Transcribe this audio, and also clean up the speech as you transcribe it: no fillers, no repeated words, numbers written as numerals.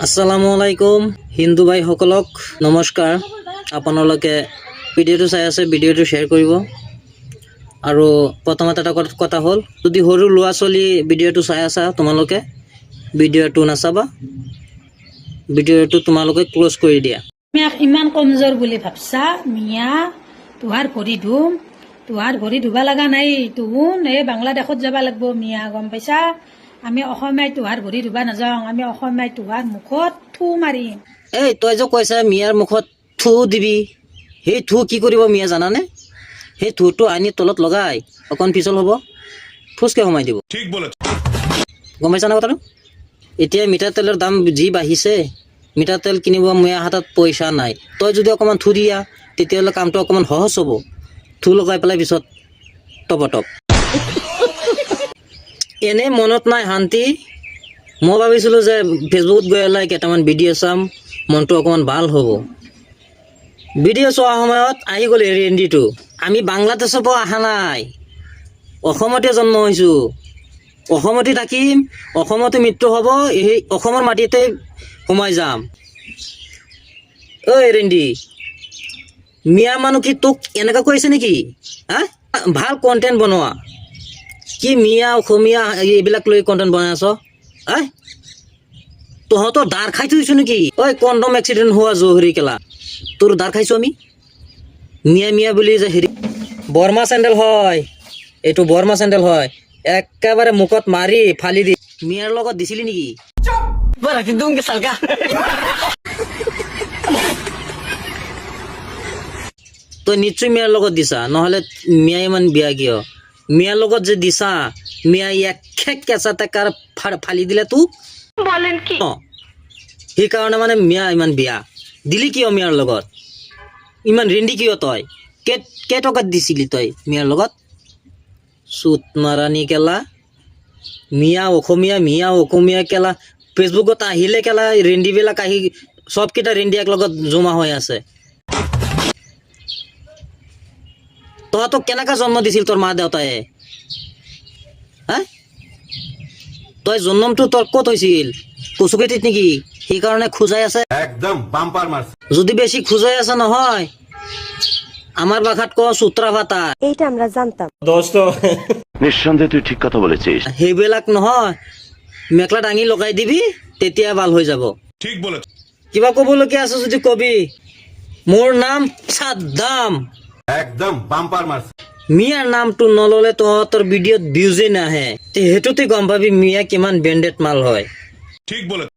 আসসালামু আলাইকুম হিন্দু ভাই সকলক নমস্কাৰ। আপোনালোকে ভিডিঅ'টো চাই আছে, ভিডিঅ'টো শ্বেয়াৰ কৰিব। আৰু প্ৰথমতে এটা কথা হ'ল, যদি সৰু ল'ৰা ছোৱালী ভিডিঅ'টো চাই আছা তোমালোকে ভিডিঅ'টো নাচাবা, ভিডিঅ'টো তোমালোকে ক্লোজ কৰি দিয়া। ইমান কমজোৰ বুলি ভাবছা মিয়া? তোহাৰ ভৰি ধুম, তোহাৰ ভৰি ধুবা লগা নাই। তোহোন এই বাংলাদেশত যাব লাগিব মিয়া, গম পাইছা? আমি অসমীয়াই তোহাৰ ভৰি ধুবা নাযাওঁ, আমি অসমীয়াই তোহাৰ মুখত থু মাৰিম। এই তই যে কৈছা মিয়াৰ মুখত থু দিবি, সেই থু কি কৰিব মিয়া জানানে? সেই থুটো আনি তলত লগাই অকণ পিছল হ'ব, ফুচকে সোমাই দিব। ঠিক বলে, গম পাইছা না কথাটো? এতিয়া মিঠাতেলৰ দাম যি বাঢ়িছে, মিঠাতেল কিনিব মিয়া হাতত পইচা নাই। তই যদি অকণমান থু দিয়া তেতিয়াহ'লে কামটো অকণমান সহজ হ'ব। থু লগাই পেলাই পিছত টপ এনেই মনত নাই শান্তি। মই ভাবিছিলোঁ যে ফেচবুকত গৈ পেলাই কেইটামান ভিডিঅ' চাম, মনটো অকণমান ভাল হ'ব। ভিডিঅ' চোৱাৰ সময়ত আহি গ'ল ৰেণ্ডিটো। আমি বাংলাদেশৰ পৰা অহা নাই, অসমতে জন্ম হৈছোঁ, অসমতে থাকিম, অসমতে মৃত্যু হ'ব, সেই অসমৰ মাটিতে সোমাই যাম। ঐ ৰেণ্ডি, মিয়া মানুহ কি তোক এনেকুৱা কৈছে নেকি? হা, ভাল কণ্টেণ্ট বনোৱা, কি মিয়া অসমীয়া এইবিলাক লৈ কণ্টেণ্ট বনাই আছ? তহঁতৰ দাৰ খাই থৈছোঁ নেকি? ঐ কণ্ডম এক্সিডেণ্ট হোৱা জহৰি কেলা, তোৰ দাৰ খাইছোঁ আমি? মিয়া মিয়া বুলি যে হেৰি বৰ্মা চেণ্ডেল হয়, এইটো বৰ্মা চেণ্ডেল হয়, একেবাৰে মুখত মাৰি ফালি দি মিয়াৰ লগত দিছিলি নেকি? তই নিশ্চয় মিয়াৰ লগত দিছা, নহ'লে মিয়া ইমান বিয়া কিয়? মিয়াৰ লগত যে দিছা, মিয়া একে কেঁচা টেকাৰ ফালি দিলে তোক। সেইকাৰণে মানে মিয়া ইমান বিয়া দিলি কিয় মিয়াৰ লগত? ইমান ৰেণ্ডি কিয় তই? কেইটকাত দিছিলি তই মিয়াৰ লগত? চুট মাৰানি কেলা, মিয়া অসমীয়া কেলা ফেচবুকত আহিলে কেলা ৰেণ্ডিবিলাক আহি চবকেইটা ৰেণ্ডি এক লগত জমা হৈ আছে। তহঁতক কেনেকৈ জন্ম দিছিল তোৰ মা দেউতাই? হা, তই জন্মটো তোৰ ক'ত হৈছিল? কচুকেটিত নেকি? সেইকাৰণে খোজাই আছে একদম বাম্পার মারছে। যদি বেছি খোজাই আছে নহয়, আমার ভাষাত ক সূত্রা ভাতা। এইটা আমরা জানতাম। নিঃসন্দেহে তুই ঠিক কথা বলেছিস। সেইবিলাক নহয়, মেখলা দাঙি লগাই দিবি, তেতিয়া ভাল হৈ যাব। ঠিক বলে, কিবা ক'বলগীয়া আছে যদি কবি। মোৰ নাম সাদ্দাম। একদম বাম্পাৰ মাৰছে। মিয়াৰ নামটো নল'লে তহঁতৰ ভিডিঅ'ত ভিউজে নাহে, সেইটোতে গম পাবি মিয়া কিমান ব্ৰেণ্ডেড মাল হয়। ঠিক বলে।